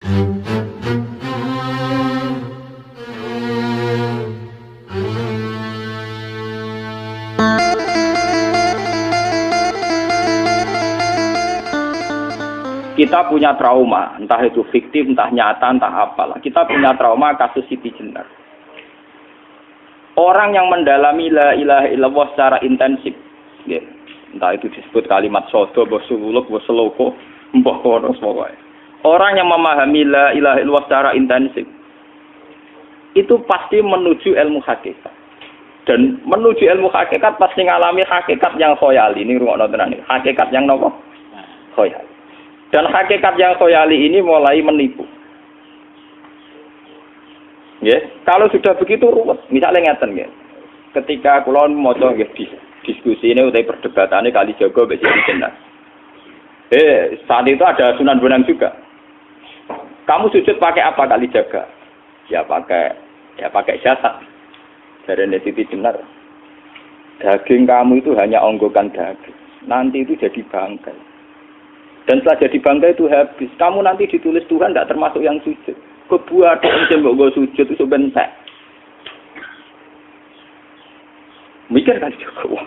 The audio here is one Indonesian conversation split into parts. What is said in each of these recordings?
Kita punya trauma, entah itu fiktif, entah nyata, entah apalah. Kita punya trauma kasus Siti Jenar. Orang yang mendalami la ilaha illallah secara intensif, ya, entah itu disebut kalimat sodo, bosuluk, boseloko, mbah kono semua. Orang yang memahami la ilaha illallah secara intensif, itu pasti menuju ilmu hakikat. Dan menuju ilmu hakikat pasti ngalami hakikat yang khoyali. Ini rungokno tenan iki. Hakikat yang nopo? Khoyali. Dan hakikat yang khoyali ini mulai menipu. Ya, kalau sudah begitu ruwet. Misalnya ngeten nggih. Ketika kula maca nggih diskusi ini utai perdebatannya kali jago mbek Siti Jenar. Saat itu ada Sunan Bonang juga. Kamu sujud pakai apa kali jaga? Ya pakai jasad. Dari Siti Jenar. Daging kamu itu hanya onggokan daging. Nanti itu jadi bangkai. Dan setelah jadi bangga itu habis. Kamu nanti ditulis Tuhan tidak termasuk yang sujud. Kebuat yang mbok sujud itu bentek. Mikir kan juga.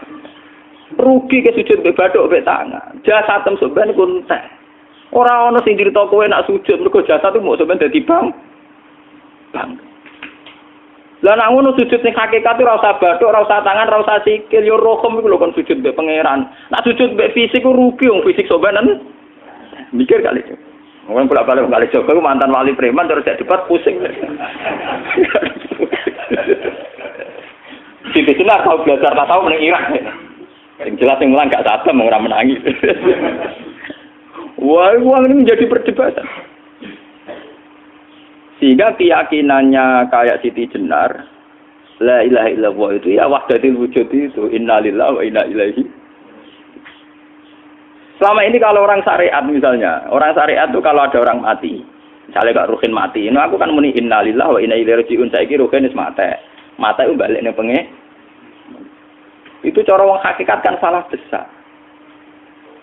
Rugi ke sujud be bathuk be tangan. Jasad tem sampean ku entek. Ora ana sing crita kowe nak sujud mergo jasad itu mbok sampean dadi bang. Lah nek ngono sujud sing hakikat ora usah bathuk, ora usah tangan, ora usah sikil, yo rohom iku lho kon sujud be pangeran. Nak sujud be fisik ku rugi wong fisik sampean. Mikir kali itu. Orang bolak-balik kali Joko mantan wali preman terus jadi debat pusing. Siti Jenar tahu belajar tak tahu meneng Irak. Yang jelas yang mulang gak satem orang menangis. Wah, uang ini menjadi perdebatan. Sehingga keyakinannya kayak Siti Jenar, la ilaha illallah itu ya wahdatil wujud itu, innalillahi wa inna ilaihi. Selama ini kalau orang syariat misalnya, orang syariat itu kalau ada orang mati, misalnya Kak Ruhin mati, ini aku kan muni innalillahi wa inna ilaihi raji'un, saiki Ruhin wis mate. Mate itu balik ning penge. Itu cara wong hakikat kan salah besar.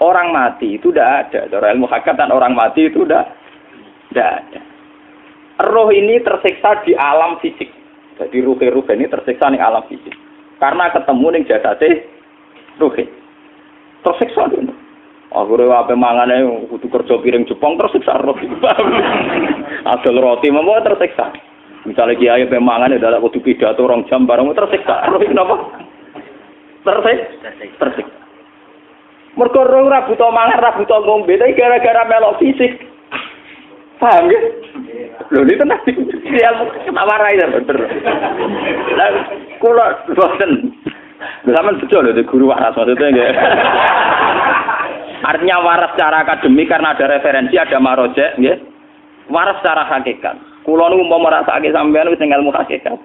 Orang mati itu tidak ada, cara ilmu hakikat kan orang mati itu tidak ada. Roh ini tersiksa di alam fisik. Jadi ruh ini tersiksa di alam fisik. Karena ketemu ning jasate Ruhin. Tersiksa dulu. Aku ape mangane kudu kerja piring Jepang tersiksa roti. Adol roti memang tersiksa. Misalnya kiai ape mangane dadak kudu pidato 2 jam bareng tersiksa. Roti kenapa? Tersiksa. Mergo ora buta mangan, ora buta ngombe, tapi gara-gara melok fisik. Paham ya? Lho itu nanti kenapa rai bener. Lah kula boten. Sampeyan betul lho guru waras maksudnya nggih. Artinya waras secara akademik karena ada referensi, ada marojek, nggih. Waras secara hakikat. Kula niku mau merasake sampean wis ilmu hakikat.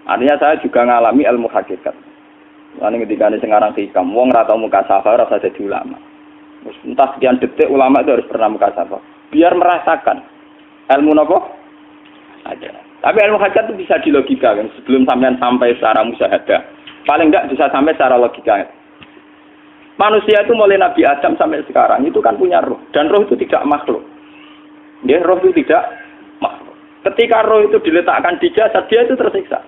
Artinya saya juga ngalami ilmu hakikat. Lan ketika sing aran hikam, wong ora tau muka safa ora usah dadi ulama. Entah sekian detik ulama itu harus pernah muka safa. Biar merasakan ilmu napa? Ada. Tapi ilmu hakikat itu bisa dilogikakan sebelum sampean sampai secara musyahadah. Paling enggak bisa sampai secara logika. Manusia itu mulai Nabi Adam sampai sekarang itu kan punya roh. Dan roh itu tidak makhluk. Ya, roh itu tidak makhluk. Ketika roh itu diletakkan di jasad, dia itu tersiksa.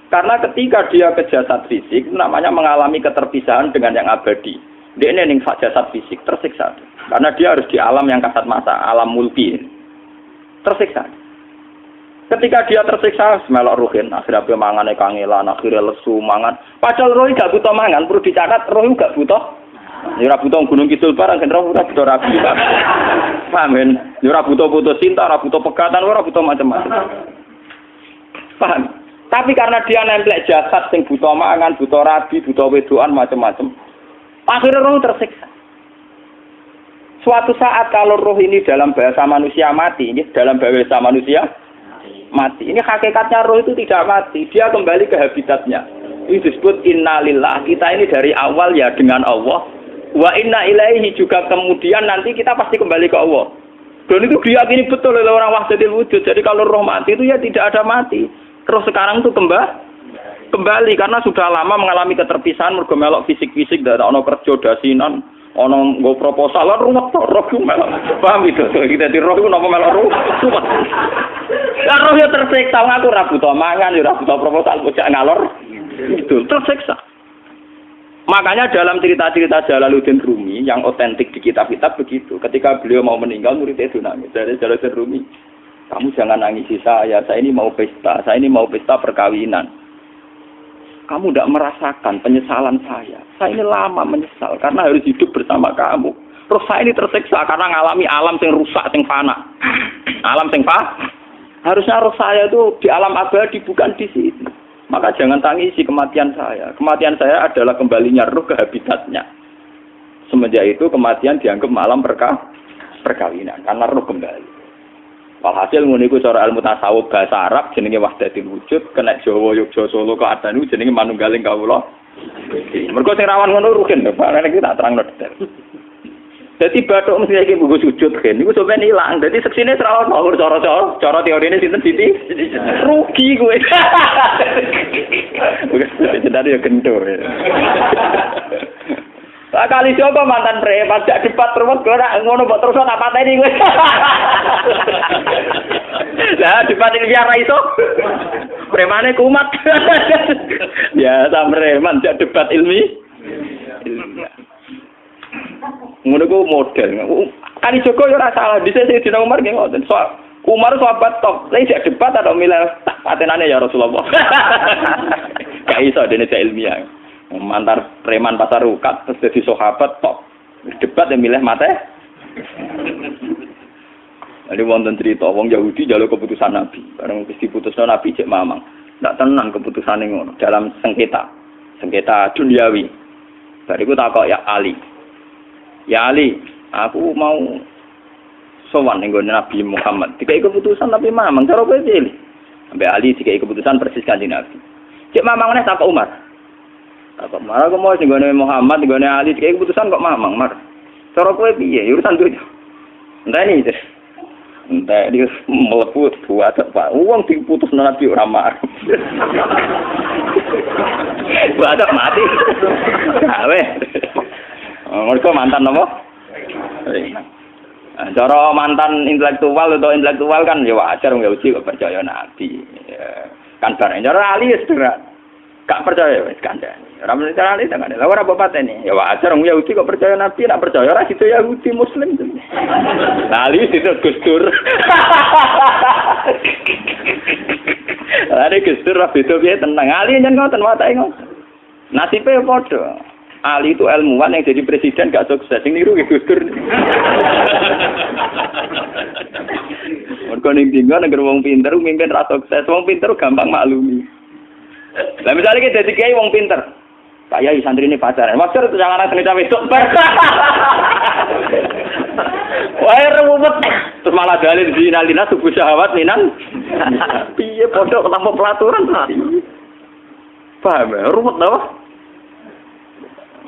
Karena ketika dia ke jasad fisik, namanya mengalami keterpisahan dengan yang abadi. Dia ini yang jasad fisik, tersiksa. Karena dia harus di alam yang kasat mata, alam mulki. Tersiksa. Ketika dia tersiksa, semelok ruhin, akhirnya dia mangannya kangelan, akhirnya lesu, mangan. Padahal roh gak butuh mangan, perlu dicatat, roh gak butuh. Ya ora butuh gunung kidul barang kan ora butuh rapi. Paham kan? Ya ora butuh putus cinta, ora butuh pegatan, ora butuh macam-macam. Paham? Tapi karena dia nemplek jasad sing butuh mangan, butuh rabi, butuh wedoan macam-macam. Akhirnya roh tersiksa. Suatu saat kalau roh ini dalam bahasa manusia mati, ini dalam bahasa manusia mati. Ini hakikatnya roh itu tidak mati, dia kembali ke habitatnya. Ini disebut innalillah. Kita ini dari awal ya dengan Allah. Wa inna ilaihi juga kemudian nanti kita pasti kembali ke Allah. Dan itu diyakini betul oleh orang wahdatil wujud. Jadi kalau roh mati itu ya tidak ada mati. Terus sekarang itu kembali karena sudah lama mengalami keterpisahan mergo melok fisik-fisik dak ono kerja dasinan. Ono nggo proposal lan ruwet to roh ku melok. Paham itu? Kita di roh ku napa melok ruwet. Lah roh yo tersiksa aku ora butuh mangan yo ora butuh proposal kok ngalor. Itu tersiksa. Makanya dalam cerita-cerita Jalaluddin Rumi yang otentik di kitab-kitab begitu. Ketika beliau mau meninggal muridnya itu nangis. Dari Jalaluddin Rumi, kamu jangan nangisi saya ini mau pesta perkawinan. Kamu tidak merasakan penyesalan saya ini lama menyesal karena harus hidup bersama kamu. Terus saya ini tersiksa karena ngalami alam yang rusak, yang fana. Alam yang fana. Harusnya roh saya itu di alam abadi bukan di sini. Maka jangan tangisi kematian saya. Kematian saya adalah kembalinya roh ke habitatnya. Semenjak itu kematian dianggap malam perkawinan karena roh kembali. Walhasil ngono iku cara ilmu tasawuf bahasa Arab jenenge wahdatul wujud, kena Jawa Yogyakarta Solo keadaan iku jenenge manunggaling kawula. Mergo sing rawan ngono rugen lho, Pak. Nek tak terangno detail. Dadi bathuk mesti iki buku sujud kan. Niku sampeyan ilang. Dadi seksine ora ono cara teorine sinten Siti. Rugi kowe. Wis jadi ya kentur. Lah kali coba mantan preman jak debat terus ora ngono mbok terus tak pateni kowe. Lah debat ini biar ra iso. Premane kumat. Ya ta preman jak debat ilmi. Ngono ku model. Kali Joko yo ora salah. Dise Sayyidina Umar nggih ngoten. Umar sahabat top. Lah isih debat atau milih tak patenane ya Rasulullah. Gak iso dene ilmiah. Mantar preman pasar rukat terus jadi sahabat top. Debat yang milih mate. Jadi wonten cerita wong Yahudi njaluk keputusan Nabi. Bareng wis diputusno Nabi cek mamang. Ndak tenan keputusane ngono dalam sengketa duniawi. Bariku takok ya Ali. Ya Ali, aku mau sowan ning Nabi Muhammad. Dikai keputusan Nabi mamang cara kowe pilih. Sampai Ali dikai keputusan persis kanjeng Nabi. Cek mamang meneh takok Umar. Takok Umar aku mau sing Muhammad, ning Ali dikai keputusan kok mamang, Mar. Cara kowe piye? Urusan dunya. Enteni iki. Entah dia meleput buat apa? Uang diputus Nabi ora marah. Buat mati. Gawe. Mereka mantan apa? Cara mantan intelektual atau intelektual kan ya wajar nggak uji kok percaya Nabi. Kan bareng cara Ali ya sederhana. Gak percaya wis kandhani. Ora mesti cara Ali tenan. Lah ora bapak ini. Ya wajar wong Yahudi kok percaya Nabi, nak percaya ora situ Yahudi Muslim. Lah Ali situ Gus Dur. Lah Gus Dur ra beda piye tenang. Ali nyen ngoten watake ngoten. Nasibe padha. Ali itu ilmuwan yang jadi presiden gak sukses. Sing niru Gus Dur. Mergo ning dinggo nek wong pinter mimpin ra sukses. Wong pinter gampang maklumi. Lah misalnya kita jadi kiai wong pinter, kayak santri ini pacaran, maksud itu jangan langsung cawe itu. Wah ruwet, terus malah dalil zinalina subuh syahwat minan. Piye pondok tanpa pelaturan tadi. Paham ya? Ruwet apa?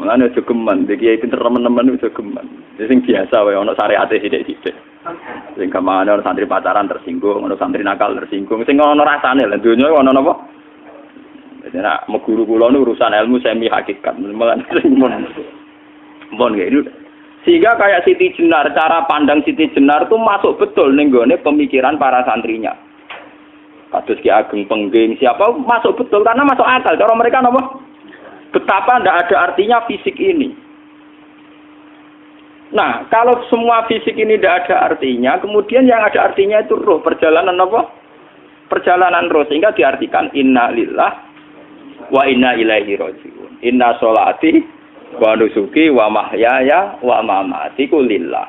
Mana jogeman, jadi kiai pinter teman-teman itu jogeman. Jadi sing biasa, wae ono syariate sithik-sithik. Sing kemana ono santri pacaran tersinggung, ono santri nakal tersinggung, sing ono rasane lah dunya ono napa? Nah, guru kula nu urusan ilmu semi hakikat. Mon gitu. Sehingga kayak Siti Jenar, cara pandang Siti Jenar tuh masuk betul ning gone pemikiran para santrinya. Kados Ki Ageng Pengging, siapa masuk betul karena masuk akal. Cara mereka napa? Betapa ndak ada artinya fisik ini. Nah, kalau semua fisik ini ndak ada artinya, kemudian yang ada artinya itu ruh, perjalanan apa? Perjalanan roh, sehingga diartikan inna lillah wa inna ilaihi raji'un. Inna sholati wa nusuki wa mahyaya wa mamati lillah.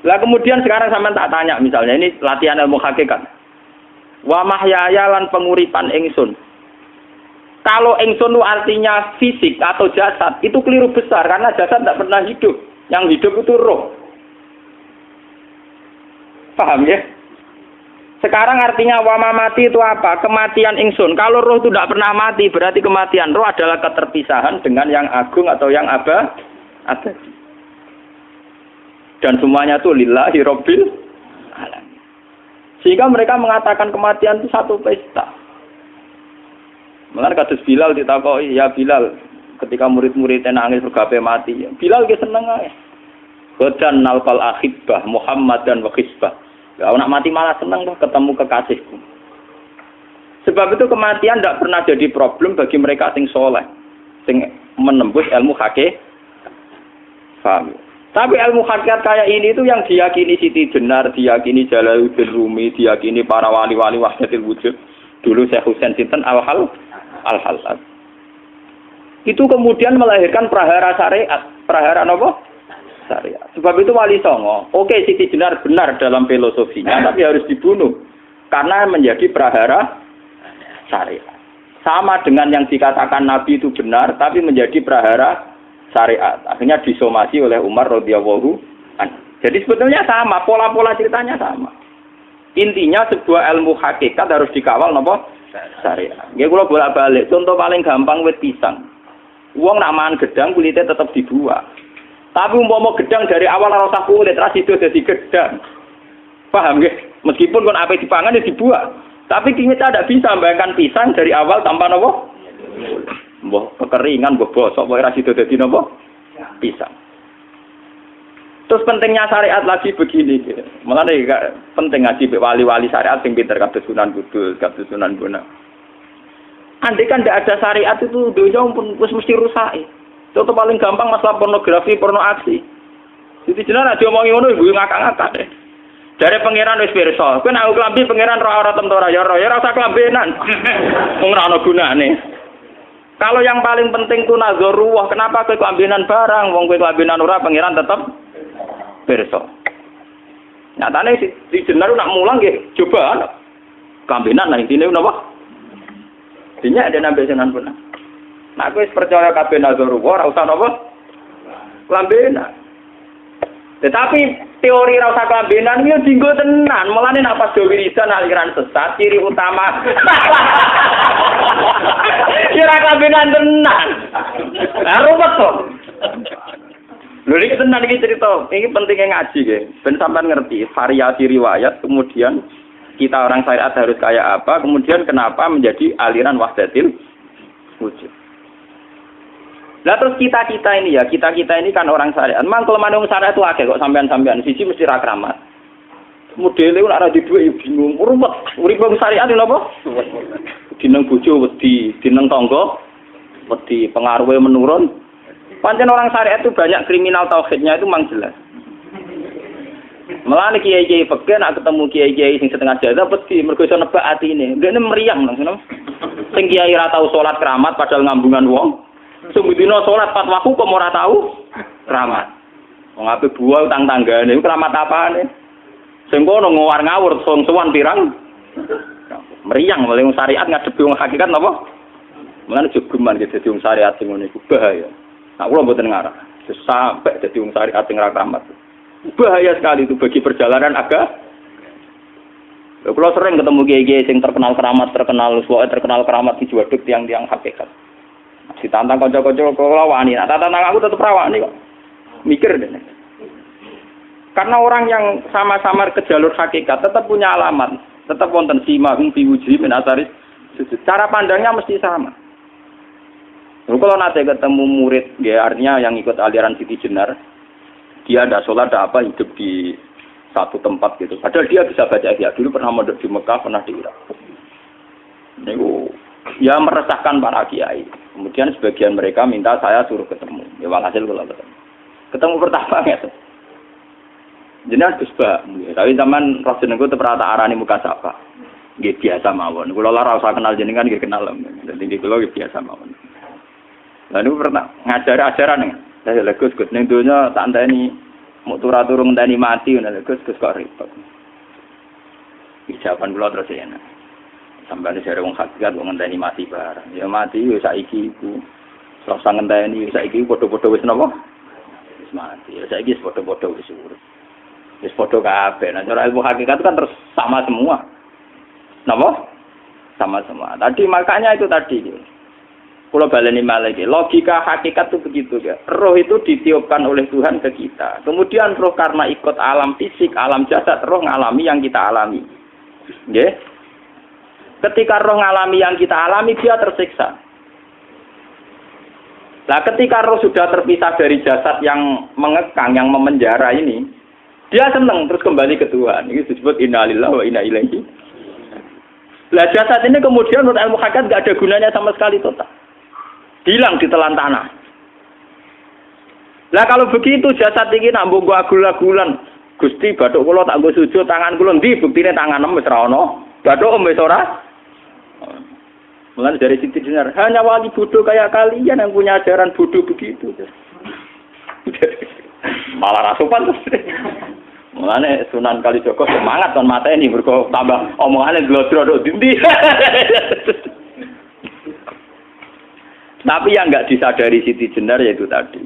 Lah kemudian sekarang sampean tak tanya misalnya ini latihan ilmu hakikat. Wa mahyaya lan penguripan ingsun. Kalau ingsun itu artinya fisik atau jasad, itu keliru besar karena jasad tidak pernah hidup. Yang hidup itu roh. Paham ya? Sekarang artinya wama mati itu apa? Kematian ingsun. Kalau roh itu tidak pernah mati, berarti kematian roh adalah keterpisahan dengan yang agung atau yang abadi. Dan semuanya itu lillahi rabbil alamin. Sehingga mereka mengatakan kematian itu satu pesta. Mulane kados Bilal ditakoki, ya Bilal, ketika murid-muridnya nangis bergape mati. Bilal ge seneng ae. Godan nalqal ahibbah Muhammad dan wa hisbah. Ya nak mati malah seneng tuh ketemu kekasihku. Sebab itu kematian tidak pernah jadi problem bagi mereka sing soleh, sing menembus ilmu hakikat. Paham? Tapi ilmu hakikat kayak ini itu yang diyakini Siti Jenar, diyakini Jalaluddin Rumi, diyakini para wali-wali wahdatul wujud. Dulu Syekh Husain Sinten Al-Halal. Itu kemudian melahirkan prahara syariat. Prahara apa? Syariat. Sebab itu Wali Songo, oke Siti Jenar benar dalam filosofinya, tapi harus dibunuh. Karena menjadi prahara syariat. Sama dengan yang dikatakan Nabi itu benar, tapi menjadi prahara syariat. Akhirnya disomasi oleh Umar radhiyallahu anhu. Jadi sebetulnya sama, pola-pola ceritanya sama. Intinya sebuah ilmu hakikat harus dikawal napa? Syariat. Nggih kula bolak-balik, contoh paling gampang wit pisang. Wong nak mangan gedang kulitnya tetap dibuat. Tapi umpama gedang dari awal ora usah kulit, ra sido dadi gedang. Paham nggih? Meskipun kon ape dipangan ya dibuat. Tapi kita tidak bisa membayangkan pisang dari awal tanpa napa? Mbah kekeringan, mbah bosok, mbah ra sido dadi napa? Pisang. Terus pentingnya syariat lagi begini, malah penting ngaji wali-wali syariat yang pinter kados Sunan Kudus, kados Sunan Bonang. Andai kan tidak ada syariat itu dunia pun mesti rusak. Contoh paling gampang masalah pornografi, porno aksi. Jadi jenengan aja omongi ngono ibu ngakak-ngakak deh. Dari pangeran wis pirsa, kowe nek klambi pangeran ro ora tentu ora ya ora usah klambenan. Wong ora ana gunane. Kalau yang paling penting ku nazarullah, kenapa kowe klambenan barang, wong kowe klambenan ora pangeran tetep pirsa. Nyatane si jenar nak mulang nggih coba kambenan lah intine napa? Dinya ada nabi Sunan Bonang. Nah kowe percaya kabeh nazarullah ora usah napa? Kambenan. Tetapi teori ora usah kambenan yo dinggo tenan. Mulane nek pas wiridan aliran sesat ciri utama. Kira kambenan tenan. Lah ruwet to. Lho iki tenan iki cerita, ini pentingnya ngaji nggih. Ben sampean ngerti variasi riwayat, kemudian kita orang syariat harus kayak apa, kemudian kenapa menjadi aliran wahdatil wujud. Lah terus kita-kita ini ya, kita-kita ini kan orang syariat. Memang kelemahan orang syariat itu akeh kok sampean-sampean siji mesti ra kramat. Modele ora di dhuwit bingung, ruwet. Urip wong syariat lho apa? Dineng bojo wedi, dineng tangga wedi, pengaruhe menurun. Pancen orang syariat itu banyak kriminal tauhidnya itu memang jelas. Melane kiai-kiai peke nak ketemu kiai-kiai sing setengah jadah peti mergo iso nebak atine. Ndekne meriang langsung. Sing kiai ra tau salat keramat padahal ngambungan wong. Sing dina salat pas waktu kok ora tau keramat. Wong ape buah utang tanggane iku keramat apane? Sing kono ngawar ngawur sowan pirang. Meriang oleh wong syariat ngadepi wong hakikat napa? Mulane jogeman gitu dadi wong syariat sing ngene iku bahaya. Nah, kula mboten ngarah. Sampai dadi wong syariat sing ra keramat. Bahaya sekali itu bagi perjalanan agama. Kula sering ketemu kiai-kiai sing terkenal keramat, terkenal keramat dijuaduk tiang-tiang hakikat. Ditantang kanca-kanca kula wani, tantang aku tetep ra wani kok. Mikir deh. Karena orang yang sama-sama ke jalur hakikat tetap punya alamat, tetap wonten simahum fi wujuhi min atharis sujud. Cara pandangnya mesti sama. Kalau nanti ketemu murid, ya artinya yang ikut aliran Siti Jenar, dia ada sholat, ada apa, hidup di satu tempat gitu. Padahal dia bisa baca ihya. Dulu pernah mondok di Mekah, pernah di Irak. Ini ya meresahkan para kiai. Kemudian sebagian mereka minta saya suruh ketemu. Ya walhasil kalau ketemu. Ketemu pertama gitu. Jenar Gusba. Tapi zaman Rasulullah itu pernah tak arani muka sapa. Gitu biasa mawon. Kalau lara usah kenal jenengan, gitu kenal. Jadi kalau biasa mawon. Lalu pernah ngajar ajaran nih, saya Gus neng dunia tak enteni mau turun enteni mati, Gus kok ribet. Ucapan kula terus ya, sampai ada orang hakikat mau enteni mati barang, ya mati, ya saiki iku, selasa ngenteni saiki podo-podo wis napa, wis mati, ya saiki podo-podo wis urip, wis podo kabeh. Nah cara ilmu hakikat kan terus sama semua, napa? Sama semua. Tadi makanya itu tadi. Kalau baleni malagi, logika hakikat itu begitu ya. Roh itu ditiupkan oleh Tuhan ke kita. Kemudian roh karena ikut alam fisik, alam jasad, roh ngalami yang kita alami. Ya. Ketika roh ngalami yang kita alami, dia tersiksa. Nah, ketika roh sudah terpisah dari jasad yang mengekang, yang memenjara ini, dia senang terus kembali ke Tuhan. Ini disebut innalillahi wa inna ilaihi. Lah jasad ini kemudian menurut ilmu hakikat nggak ada gunanya sama sekali total. Hilang ditelan tanah. Lah kalau begitu jasad ini nak mbok agul-agulan. Gusti bathuk kula tak nggo sujud tangan kula ndi buktine tanganem wis ra ono. Bathuk wis ora. Mulai dari Siti Jenar, hanya wali bodoh kayak kalian yang punya ajaran bodoh begitu. Malah rasupan terus. Mulane Sunan Kalijaga semangat kon mata ini mergo tambah omongane glodro dindi. Tapi yang enggak disadari Siti Jenar yaitu tadi.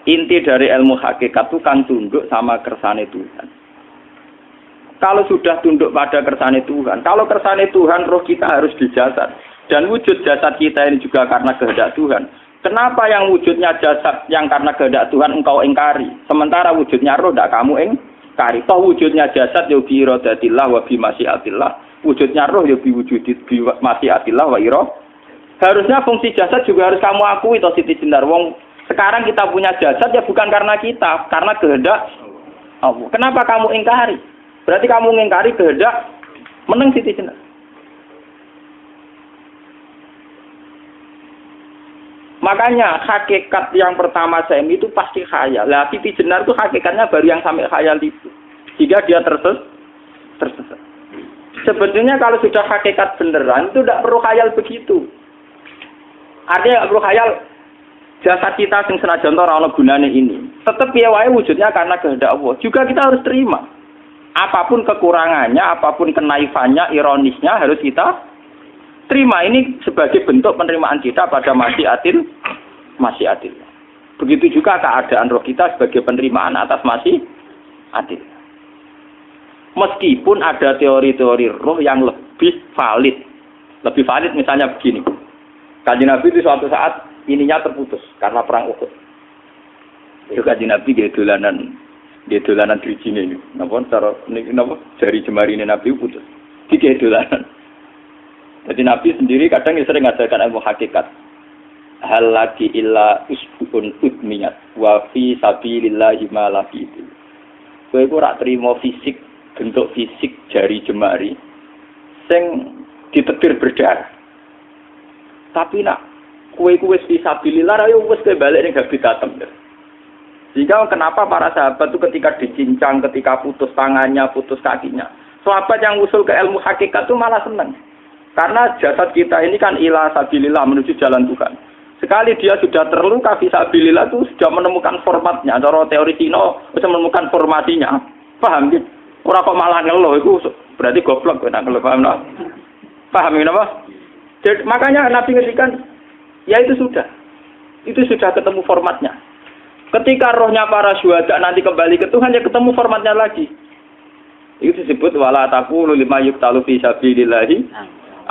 Inti dari ilmu hakikat itu kan tunduk sama kersane Tuhan. Kalau sudah tunduk pada kersane Tuhan, kalau kersane Tuhan roh kita harus di jasad. Dan wujud jasad kita ini juga karena kehendak Tuhan. Kenapa yang wujudnya jasad yang karena kehendak Tuhan engkau ingkari? Sementara wujudnya roh tidak kamu ingkari. Toh wujudnya jasad ya bi iradatillah wa bi masyiatillah. Wujudnya roh ya bi wujudit bi masyiatillah wa ira. Harusnya fungsi jasad juga harus kamu akui toh Siti Jenar. Wong sekarang kita punya jasad ya bukan karena kita, karena kehendak Allah. Kenapa kamu ingkari? Berarti kamu mengingkari kehendak menang Siti Jenar. Makanya hakikat yang pertama saya itu pasti khayal. Lah Siti Jenar itu hakikatnya baru yang sampai khayal itu. Sehingga dia tersesat. Sebetulnya kalau sudah hakikat beneran itu tidak perlu khayal begitu. Artinya tidak perlu khayal jasad kita sing senajan ora ana gunane ini. Tetap piye wae wujudnya karena kehendak Allah. Juga kita harus terima. Apapun kekurangannya, apapun kenaifannya, ironisnya harus kita terima. Ini sebagai bentuk penerimaan kita pada masyiatil. Begitu juga keadaan roh kita sebagai penerimaan atas masyiatil. Meskipun ada teori-teori roh yang lebih valid. Lebih valid misalnya begini. Kanjeng Nabi itu suatu saat ininya terputus karena perang Uhud. Itu Kanjeng Nabi dia dolanan drijine ini. Napa cara niki napa jari jemari ini Nabi putus. Iki dolanan. Jadi Nabi sendiri kadang sering ngajarkan ilmu hakikat. Hal lagi illa usbun udmiyat wa fi sabilillahi ma la fi. Kowe ora trimo fisik, bentuk fisik jari jemari sing ditetir berdarah. Tapi nak kowe wis fi sabilillah ayo wis balik ning habitatem. Sehingga kenapa para sahabat itu ketika dicincang, ketika putus tangannya, putus kakinya. Sahabat yang usul ke ilmu hakikat itu malah senang. Karena jasad kita ini kan ila sabilillah menuju jalan Tuhan. Sekali dia sudah terluka fisabilillah itu sudah menemukan formatnya. Cara teori Sino bisa menemukan formasinya. Paham gitu? Orang kok malah ngeluh itu berarti goblok. Ngeluh, paham tak? Paham ini apa? Jadi, makanya Nabi ngertikan, ya itu sudah. Itu sudah ketemu formatnya. Ketika rohnya para syuhada nanti kembali ke Tuhan, ya ketemu formatnya lagi. Itu disebut wala taqulu lima yuqtalu fi sabilillahi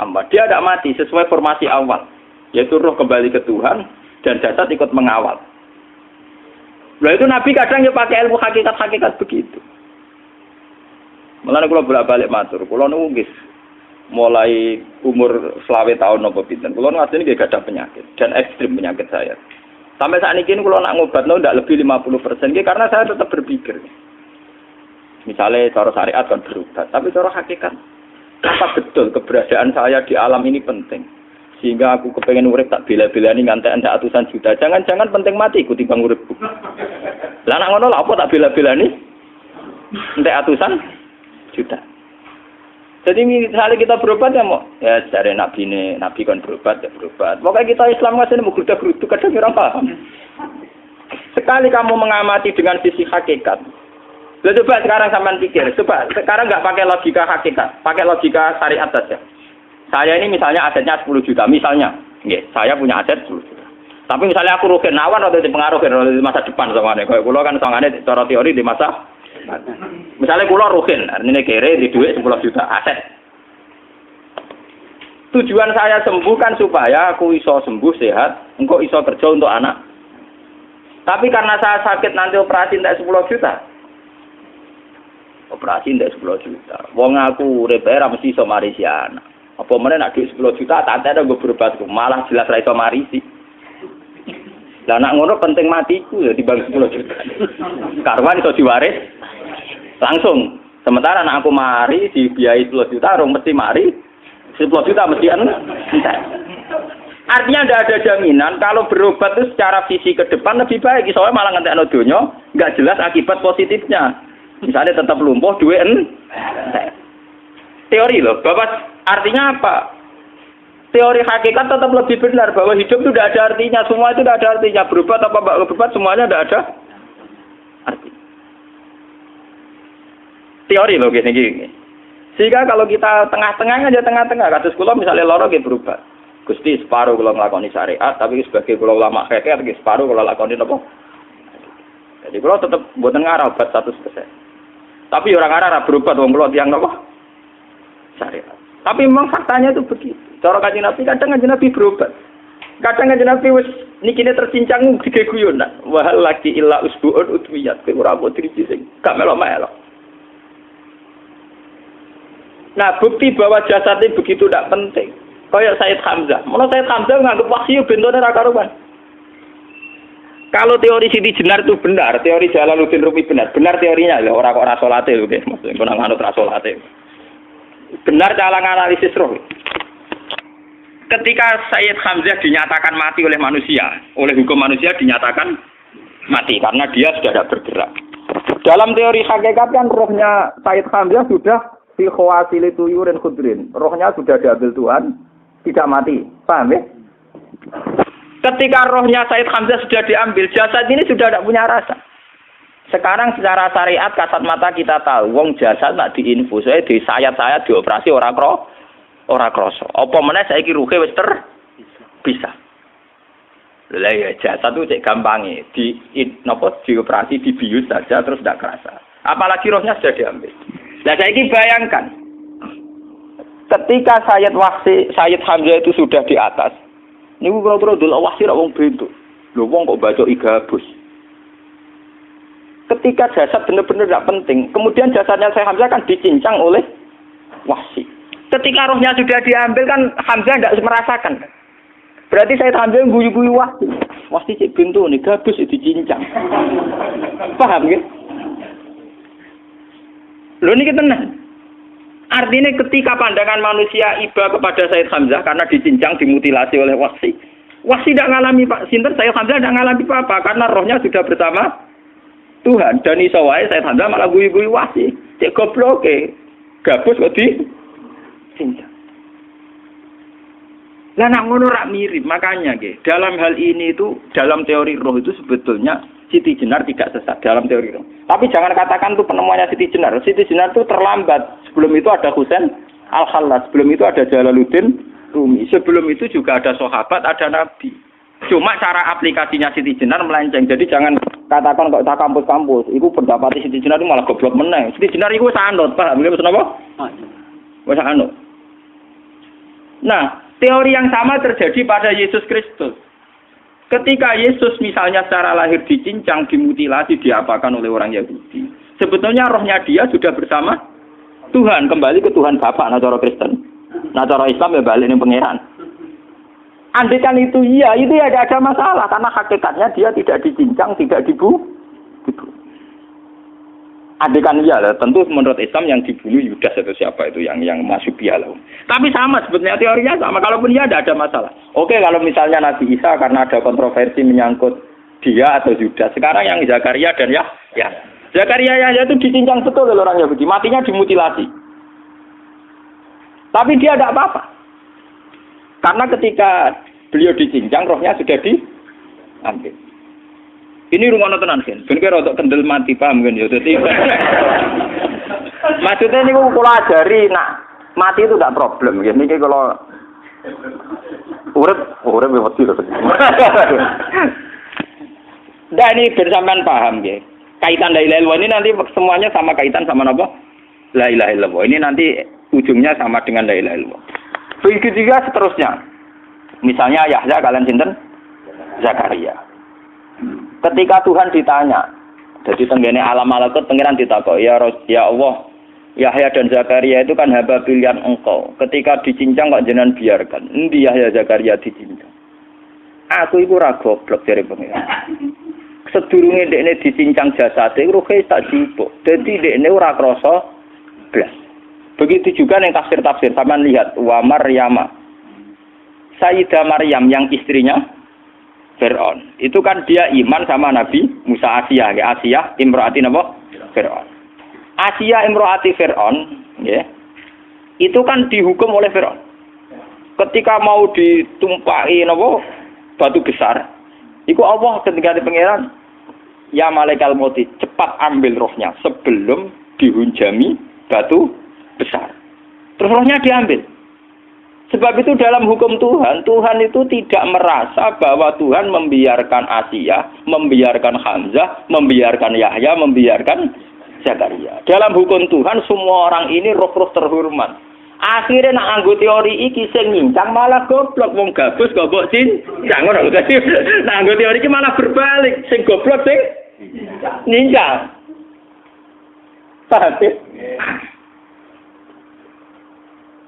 amma. Dia tidak mati sesuai formasi awal, yaitu roh kembali ke Tuhan dan jasad ikut mengawal. Nah itu Nabi kadang ya pakai ilmu hakikat begitu. Mulane kula bolak-balik matur, kula niku nggih mulai umur 20 tahun napa pinten. Kula ngateni nggih gadah penyakit dan ekstrim penyakit saya. Sampai saat ini kalau nak ngobatno tidak lebih 50%, karena saya tetap berpikir. Misalnya cara syariat kan berobat, tapi cara hakikat, apa betul keberadaan saya di alam ini penting? Sehingga aku kepengen urip tak bela-belani ngantek ndak atusan juta. Jangan-jangan penting mati ikut timbang uripku. Lah nak ngono lha apa tak bela-belani? Ndak atusan juta. Jadi misalnya kita berobat ya mau, ya dari Nabi kan berobat ya berobat. Pokoknya kita Islam masih mau geruda-gerudu kadang orang paham. Sekali kamu mengamati dengan sisi hakikat, coba sekarang sampean pikir, coba sekarang nggak pakai logika hakikat, pakai logika syariat saja. Saya ini misalnya asetnya 10 juta, misalnya, saya punya aset 10 juta. Tapi misalnya aku rugi nawan atau dipengaruhi di masa depan soalnya, kalau kulo kan soalnya cara teori di masa misalnya kulo ruhin, artinya kere di duit 10 juta aset. Tujuan saya sembuh kan supaya aku iso sembuh sehat, engkau iso kerja untuk anak. Tapi karena saya sakit nanti operasi tidak 10 juta. Operasi tidak 10 juta. Wong aku repair mesti iso marisi anak. Apa meneh nak duit 10 juta tak ada gue berobat malah jelas ra iso marisi. Lah nak ngono penting matiku ya dibagi 10 juta. Karuan iso diwaris langsung. Sementara anak aku mari dibiayai 10 juta, orang mesti mari 10 juta mesti entek. Artinya tidak ada jaminan kalau berobat itu secara visi ke depan lebih baik. Soalnya malah ngentekno donya, nggak jelas akibat positifnya. Misalnya tetap lumpuh, duit entek. Teori loh, Bapak artinya apa? Teori hakikat tetap lebih benar bahwa hidup itu tidak ada artinya, semua itu tidak ada artinya. Berobat apa enggak berobat semuanya tidak ada arti. Teori loh gini. Sehingga kalau kita tengah-tengah aja tengah-tengah, kasus kula misalnya loro nggih berobat. Gusti separuh kula nglakoni syariat, tapi sebagai kula ulama fikih iki separuh kula lakoni napa? Jadi kula tetep mboten ngarah obat 100%. Tapi orang ngarah berobat wong kula tiyang napa? Syariat. Tapi memang faktanya itu begitu. Cara Kanjeng Nabi kadang Kanjeng Nabi berobat. Kadang Kanjeng Nabi wis nikine tercincang dige guyonan. Wa laki illa usbuun utwiyat. Ora mbok driji sing gak melok-melok. Nah, bukti bahwa jasad itu begitu tidak penting. Kayak Sayyid Hamzah. Mula Sayyid Hamzah nganggep wahyu bentone ra karuan. Kalau teori Siti Jenar itu benar, teori Jalaluddin Rumi benar teorinya lho, ora kok ra salate lho nggih, maksud kok nang anut ra salate. Benar cara analisis roh. Ketika Sayyid Hamzah dinyatakan mati oleh manusia, oleh hukum manusia dinyatakan mati karena dia sudah tidak bergerak. Dalam teori hakikat kan rohnya Sayyid Hamzah sudah fi khawasili tuyurin khudrin. Rohnya sudah diambil Tuhan, tidak mati. Paham ya? Ketika rohnya Sayyid Hamzah sudah diambil, jasad ini sudah tidak punya rasa. Sekarang secara syariat kasat mata kita tahu, wong jasad nak diinfus, di sayat-sayat dioperasi ora krasa. Apa meneh saiki ruhe wis bisa. Lah ya jasad itu cek gampange, dioperasi dibius saja terus tidak kerasa. Apalagi rohnya sudah diambil. Nah saiki bayangkan, ketika Sayyid Hamzah itu sudah di atas, niku kira-kira delok wahsi ra wong bentuk. Lho wong kok baca igabus. Ketika jasad benar-benar tidak penting, kemudian jasadnya Sayyid Hamzah kan dicincang oleh wahsi. Ketika rohnya sudah diambil kan Hamzah tidak merasakan. Berarti Sayyid Hamzah guyu-guyu wahsi. Wahsi cek bentuk nih gabus dicincang. Paham ya? Lho niki tenan. Artinya ketika pandangan manusia iba kepada Sayyid Hamzah karena dicincang, dimutilasi oleh wahsi. Wahsi tidak mengalami Pak Sinten, Sayyid Hamzah tidak mengalami apa-apa karena rohnya sudah bersama Tuhan. Dan iso wae Sayyid Hamzah malah guyu-guyu wahsi. Cek goblok gabus kok dicincang. Lah nak ngono rak mirip, makanya dalam hal ini itu dalam teori roh itu sebetulnya Siti Jenar tidak sesat dalam teori roh. Tapi jangan katakan itu penemuannya Siti Jenar. Siti Jenar itu terlambat. Sebelum itu ada Husain Al-Khallas, sebelum itu ada Jalaluddin Rumi, sebelum itu juga ada sahabat, ada nabi. Cuma cara aplikasinya Siti Jenar melenceng. Jadi jangan katakan kok tak kampus-kampus, itu pendapat Siti Jenar itu malah goblok meneng. Siti Jenar itu sanut, paham nggih maksud apa? Wis anut. Nah, teori yang sama terjadi pada Yesus Kristus. Ketika Yesus misalnya secara lahir dicincang, dimutilasi, diapakan oleh orang Yahudi. Sebetulnya rohnya dia sudah bersama Tuhan, kembali ke Tuhan Bapa, nah cara Kristen. Nah cara Islam ya balik ning pangeran. Andaikan itu iya, itu ya tidak ada masalah karena hakikatnya dia tidak dicincang, tidak dibunuh. Andaikan iya, tentu menurut Islam yang dibunuh Yudas atau siapa itu yang masuk piala. Tapi sama sebetulnya teorinya sama. Kalaupun iya tidak ada masalah. Oke, kalau misalnya Nabi Isa karena ada kontroversi menyangkut dia atau Yudas. Sekarang yang Zakaria dan ya. Zakaria Yahya itu dicincang betul oleh orang Yahudi, matinya dimutilasi. Tapi dia tidak apa-apa. Karena ketika beliau dicincang, rohnya sudah diambil. Ini rumah tenan kan. Ben kira untuk kendel mati paham kan ya. Dadi maksudnya niku kula ajari nak mati itu tidak problem ya. Niki kalau urip wedi lho. Nah ini bersamaan paham ya. Kaitan la ilaha illallah ini nanti semuanya sama kaitan sama apa? La ilaha illallah. Ini nanti ujungnya sama dengan la ilaha illallah. Begitu juga seterusnya. Misalnya Yahya kalian sinten? Zakaria. Ketika Tuhan ditanya, jadi tenggene alam malakut pengiran ditakok, ya Allah, Yahya dan Zakaria itu kan hamba pilihan engkau. Ketika dicincang kok jenengan biarkan. Endi Yahya Zakaria dicincang? Aku iku ora goblok jare pengiran. Sedurunge dekne dicincang jasate ruhe tak jupuk. Dadi dekne ora krasa blas. Begitu juga yang tafsir-tafsir sampean lihat wa Maryama. Sayyidah Maryam yang istrinya Fir'aun. Itu kan dia iman sama Nabi Musa Asiyah, ya Asiyah imro'ati napa? Fir'aun. Asiyah imro'ati Fir'aun, ya. Itu kan dihukum oleh Fir'aun. Ketika mau ditumpaki napa? Batu besar. Iku Allah ketika di pangeran, ya malaikat mauti, cepat ambil rohnya sebelum dihunjami batu besar. Terus rohnya diambil. Sebab itu dalam hukum Tuhan, Tuhan itu tidak merasa bahwa Tuhan membiarkan Asiyah, membiarkan Hamzah, membiarkan Yahya, membiarkan Zakaria. Dalam hukum Tuhan semua orang ini roh-roh terhormat. Akhirnya nak anggo teori iki sing nyincang malah goblok wong gabus kok mbok cincang ngono dadi nak anggo teori iki malah berbalik sing goblok sing nyincang. Paham?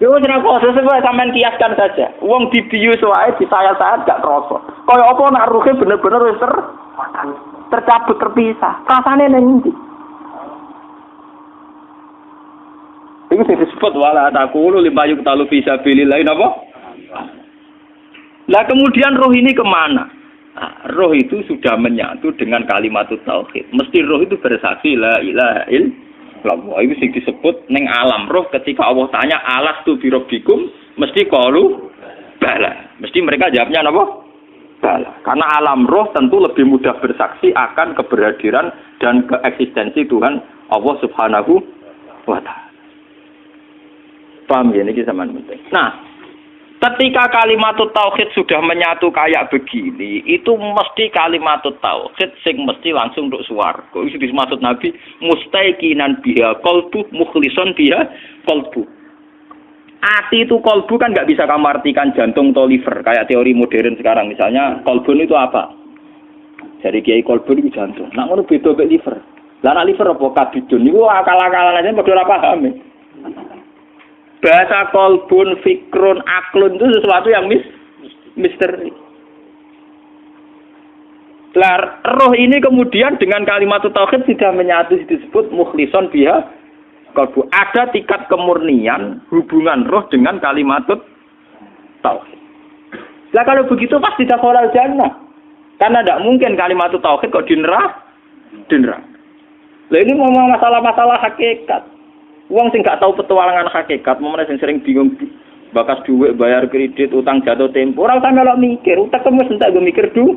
Yo ora kok sesuai sampean kiaskan saja. Wong dibius wae disayat-sayat gak krasa. Kaya apa nak ruhe bener-bener wis tercabut terpisah. Rasane ning ndi? Itu disebut wala taqulu lima yuqtalu fi sabilillah napa? Lah kemudian roh ini kemana? Nah, roh itu sudah menyatu dengan kalimat tauhid. Mesti roh itu bersaksi la ilaha illallah. Itu sing disebut ning alam roh ketika Allah tanya alastu bi rabbikum mesti qalu bala. Mesti mereka jawabnya napa? Bala. Karena alam roh tentu lebih mudah bersaksi akan keberhadiran dan keeksistensi Tuhan Allah Subhanahu wa taala. Paham ya, ini sama penting. Nah, ketika kalimat tauhid sudah menyatu kayak begini, itu mesti kalimat tauhid sing mesti langsung untuk swarga. Itu dimaksud Nabi mustaiqinan biha qalbu mukhlishon biha qalbu. Ati itu qalbu kan nggak bisa kamu artikan jantung atau liver kayak teori modern sekarang. Misalnya qalbun itu apa? Jadi kiai qalbun itu jantung. Nah, ngono beda mek liver. Lah liver apa kabidun niku akal-akalan aja padha ora paham. Bahasa kolbun, fikrun, aklun itu sesuatu yang misteri. Roh ini kemudian dengan kalimat tauhid sudah menyatu disebut mukhlishon biha kolbu. Ada tingkat kemurnian hubungan roh dengan kalimat tauhid. Lah kalau begitu pasti dakhalal jannah. Karena tidak mungkin kalimat tauhid kok di neraka. Lah ini ngomong masalah-masalah hakikat. Wong sing gak tahu petualangan hakikat, momene sing sering bingung bakas duit, bayar kredit, utang jatuh tempo, ora usah melok mikir, utek wis entek go mikir duit.